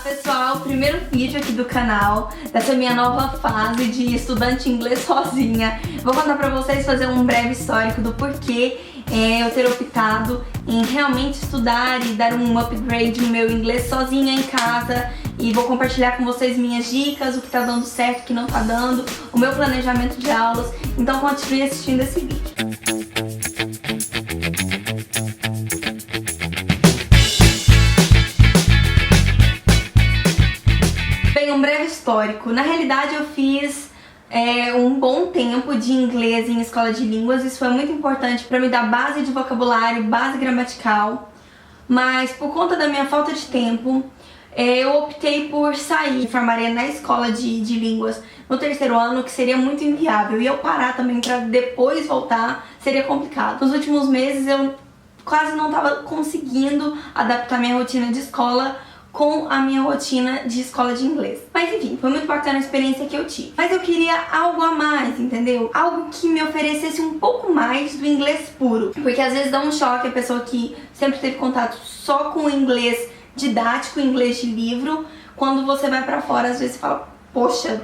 pessoal, primeiro vídeo aqui do canal dessa minha nova fase de estudante inglês sozinha. Vou contar pra vocês, fazer um breve histórico do porquê eu ter optado em realmente estudar e dar um upgrade no meu inglês sozinha em casa. E vou compartilhar com vocês minhas dicas, o que tá dando certo, o que não tá dando, o meu planejamento de aulas. Então continue assistindo esse vídeo. Bem, um breve histórico. Na realidade eu fiz um bom tempo de inglês em escola de línguas. Isso foi muito importante para me dar base de vocabulário, base gramatical. Mas por conta da minha falta de tempo, eu optei por sair. Formaria na escola de línguas no terceiro ano, que seria muito inviável. E eu parar também para depois voltar seria complicado. Nos últimos meses eu quase não estava conseguindo adaptar minha rotina de escola com a minha rotina de escola de inglês. Mas enfim, foi muito bacana a experiência que eu tive. Mas eu queria algo a mais, entendeu? Algo que me oferecesse um pouco mais do inglês puro. Porque às vezes dá um choque a pessoa que sempre teve contato só com o inglês didático, inglês de livro. Quando você vai pra fora, às vezes fala, poxa,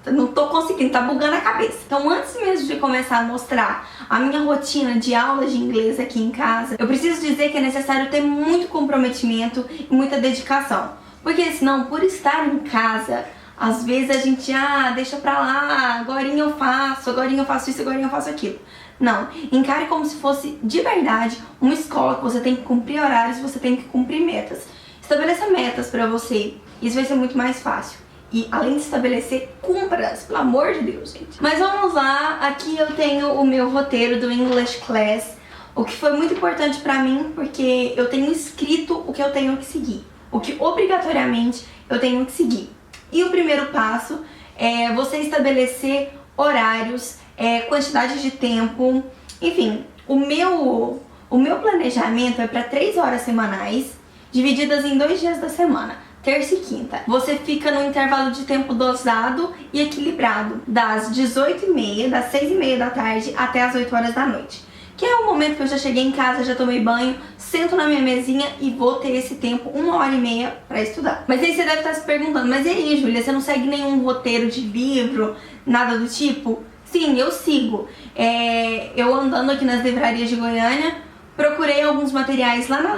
não tô conseguindo, tá bugando a cabeça. Então antes mesmo de começar a mostrar a minha rotina de aulas de inglês aqui em casa, eu preciso dizer que é necessário ter muito comprometimento e muita dedicação. Porque senão, por estar em casa, às vezes a gente, deixa pra lá, agorinha eu faço isso, agorinha eu faço aquilo. Não, encare como se fosse de verdade uma escola que você tem que cumprir horários, você tem que cumprir metas. Estabeleça metas pra você, isso vai ser muito mais fácil. E além de estabelecer, cumpra-as, pelo amor de Deus, gente. Mas vamos lá, aqui eu tenho o meu roteiro do English Class, o que foi muito importante pra mim, porque eu tenho escrito o que eu tenho que seguir, o que obrigatoriamente eu tenho que seguir. E o primeiro passo é você estabelecer horários, quantidade de tempo, enfim, o meu planejamento é para 3 horas semanais, divididas em 2 dias da semana. Terça e quinta. Você fica no intervalo de tempo dosado e equilibrado, das 18h30, das 6h30 da tarde até as 8 horas da noite. Que é o momento que eu já cheguei em casa, já tomei banho, sento na minha mesinha e vou ter esse tempo, 1h30 pra estudar. Mas aí você deve estar se perguntando, mas e aí, Júlia, você não segue nenhum roteiro de livro, nada do tipo? Sim, eu sigo. Eu andando aqui nas livrarias de Goiânia, procurei alguns materiais lá na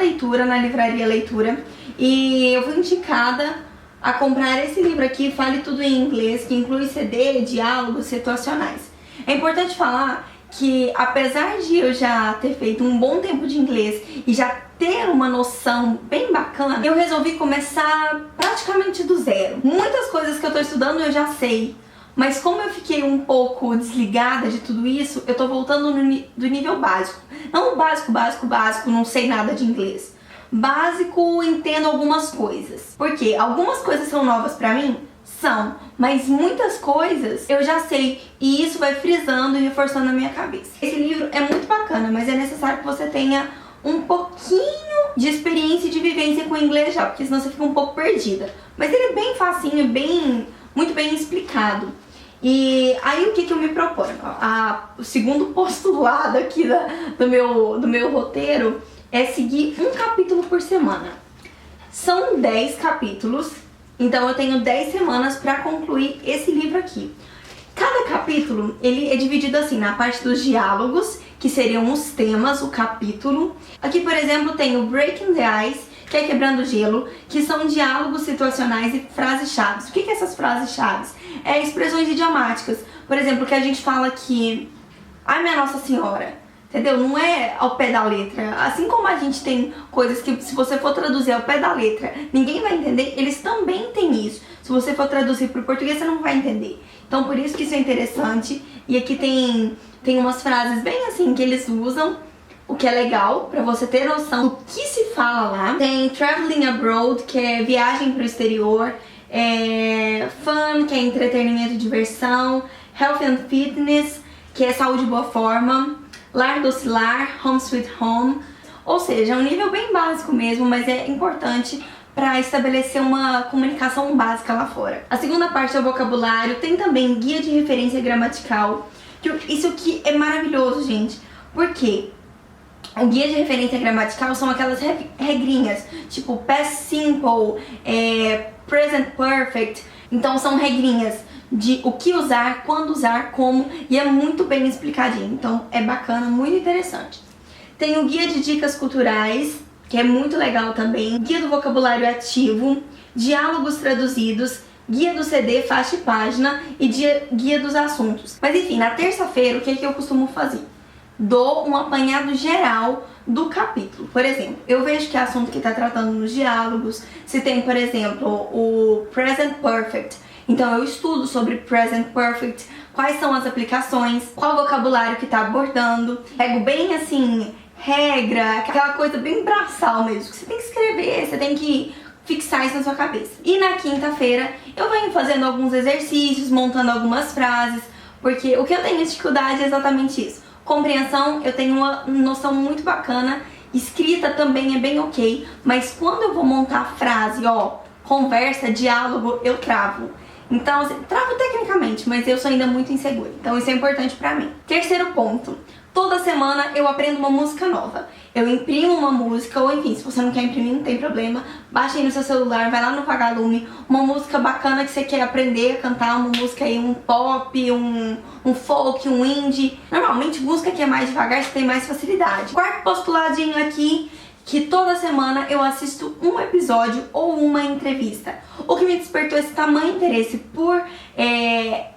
livraria Leitura, e eu fui indicada a comprar esse livro aqui, Fale Tudo em Inglês, que inclui CD, diálogos situacionais. É importante falar que, apesar de eu já ter feito um bom tempo de inglês e já ter uma noção bem bacana, eu resolvi começar praticamente do zero. Muitas coisas que eu tô estudando eu já sei, mas como eu fiquei um pouco desligada de tudo isso, eu tô voltando do nível básico. Não o básico, não sei nada de inglês. Básico, entendo algumas coisas. Porque algumas coisas são novas pra mim? São. Mas muitas coisas eu já sei. E isso vai frisando e reforçando na minha cabeça. Esse livro é muito bacana, mas é necessário que você tenha um pouquinho de experiência e de vivência com o inglês já, porque senão você fica um pouco perdida. Mas ele é bem facinho, muito bem explicado. E aí o que eu me proponho? O segundo postulado aqui do meu roteiro é seguir um capítulo por semana. São 10 capítulos, então eu tenho 10 semanas para concluir esse livro aqui. Cada capítulo, ele é dividido assim, na parte dos diálogos, que seriam os temas, o capítulo. Aqui, por exemplo, tem o Breaking the Ice, que é quebrando o gelo, que são diálogos situacionais e frases-chave. O que é essas frases-chave? É expressões idiomáticas. Por exemplo, que a gente fala que, ai minha Nossa Senhora, entendeu? Não é ao pé da letra. Assim como a gente tem coisas que, se você for traduzir ao pé da letra, ninguém vai entender, eles também têm isso. Se você for traduzir para o português, você não vai entender. Então, por isso que isso é interessante. E aqui tem umas frases bem assim que eles usam, o que é legal, pra você ter noção do que se fala lá. Tem Traveling Abroad, que é viagem pro exterior. Fun, que é entretenimento e diversão. Health and Fitness, que é saúde e boa forma. Lar Doce Lar, Home Sweet Home. Ou seja, é um nível bem básico mesmo, mas é importante para estabelecer uma comunicação básica lá fora. A segunda parte é o vocabulário, tem também guia de referência gramatical. Isso aqui é maravilhoso, gente. Por quê? O guia de referência gramatical são aquelas regrinhas, tipo past simple, present perfect. Então são regrinhas de o que usar, quando usar, como, e é muito bem explicadinho. Então é bacana, muito interessante. Tem o guia de dicas culturais, que é muito legal também, guia do vocabulário ativo, diálogos traduzidos, guia do CD, faixa e página e guia dos assuntos. Mas enfim, na terça-feira, o que eu costumo fazer? Dou um apanhado geral do capítulo. Por exemplo, eu vejo que é assunto que está tratando nos diálogos, se tem, por exemplo, o present perfect. Então eu estudo sobre present perfect, quais são as aplicações, qual vocabulário que está abordando. Pego bem assim, regra, aquela coisa bem braçal mesmo, que você tem que escrever, você tem que fixar isso na sua cabeça. E na quinta-feira eu venho fazendo alguns exercícios, montando algumas frases, porque o que eu tenho dificuldade é exatamente isso. Compreensão, eu tenho uma noção muito bacana, escrita também é bem ok, mas quando eu vou montar a frase, conversa, diálogo, eu travo. Então, assim, travo tecnicamente, mas eu sou ainda muito insegura. Então isso é importante pra mim. Terceiro ponto. Toda semana eu aprendo uma música nova. Eu imprimo uma música, ou enfim, se você não quer imprimir, não tem problema. Baixa aí no seu celular, vai lá no Vagalume, uma música bacana que você quer aprender a cantar, uma música aí, um pop, um folk, um indie. Normalmente música que é mais devagar, você tem mais facilidade. Quarto postuladinho aqui, que toda semana eu assisto um episódio ou uma entrevista. O que me despertou esse tamanho interesse por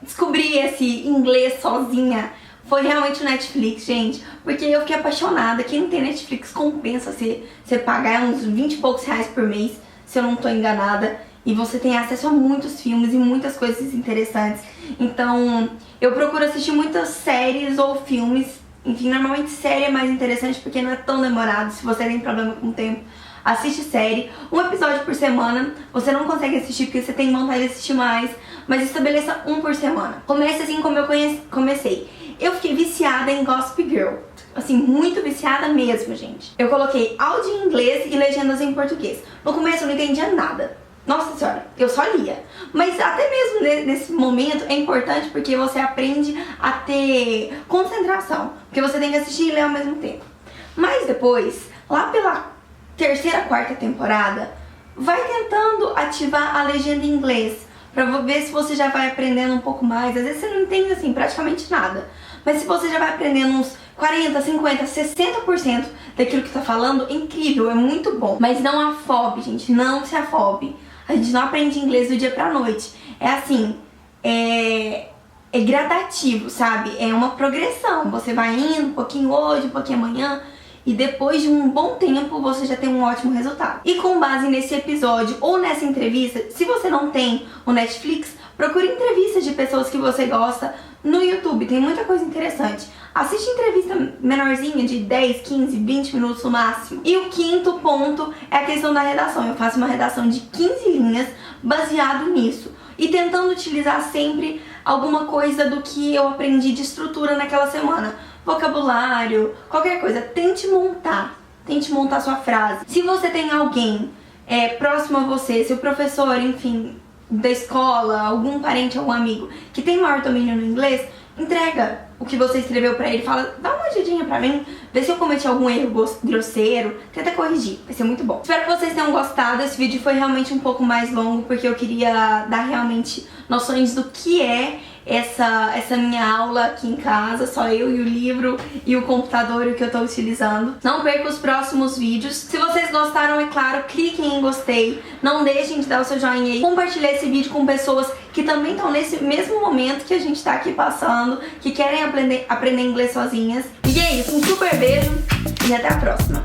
descobrir esse inglês sozinha foi realmente o Netflix, gente. Porque eu fiquei apaixonada. Quem não tem Netflix compensa você pagar uns 20 e poucos reais por mês, se eu não tô enganada. E você tem acesso a muitos filmes e muitas coisas interessantes. Então, eu procuro assistir muitas séries ou filmes. Enfim, normalmente série é mais interessante porque não é tão demorado. Se você tem problema com o tempo, assiste série. Um episódio por semana. Você não consegue assistir porque você tem vontade de assistir mais, mas estabeleça um por semana. Comece assim como eu comecei. Eu fiquei viciada em Gossip Girl. Assim, muito viciada mesmo, gente. Eu coloquei áudio em inglês e legendas em português. No começo eu não entendia nada. Nossa senhora, eu só lia. Mas até mesmo nesse momento é importante porque você aprende a ter concentração. Porque você tem que assistir e ler ao mesmo tempo. Mas depois, lá pela terceira, quarta temporada, vai tentando ativar a legenda em inglês. Pra ver se você já vai aprendendo um pouco mais. Às vezes você não entende assim praticamente nada. Mas se você já vai aprendendo uns 40, 50, 60% daquilo que tá falando, é incrível, é muito bom. Mas não afobe, gente, não se afobe. A gente não aprende inglês do dia pra noite. É assim, é gradativo, sabe? É uma progressão. Você vai indo um pouquinho hoje, um pouquinho amanhã, e depois de um bom tempo você já tem um ótimo resultado. E com base nesse episódio ou nessa entrevista, se você não tem o Netflix, procure entrevistas de pessoas que você gosta no YouTube, tem muita coisa interessante. Assiste entrevista menorzinha de 10, 15, 20 minutos no máximo. E o quinto ponto é a questão da redação. Eu faço uma redação de 15 linhas baseado nisso. E tentando utilizar sempre alguma coisa do que eu aprendi de estrutura naquela semana. Vocabulário, qualquer coisa. Tente montar sua frase. Se você tem alguém próximo a você, seu professor, enfim, da escola, algum parente, algum amigo que tem maior domínio no inglês, entrega o que você escreveu pra ele, fala, dá uma ajudinha pra mim, vê se eu cometi algum erro grosseiro, tenta corrigir, vai ser muito bom. Espero que vocês tenham gostado, esse vídeo foi realmente um pouco mais longo, porque eu queria dar realmente noções do que é essa minha aula aqui em casa, só eu e o livro e o computador e o que eu tô utilizando. Não perca os próximos vídeos. Se vocês gostaram, é claro, cliquem em gostei, não deixem de dar o seu joinha aí, compartilhar esse vídeo com pessoas que também estão nesse mesmo momento que a gente tá aqui passando, que querem aprender inglês sozinhas. E é isso, um super beijo e até a próxima!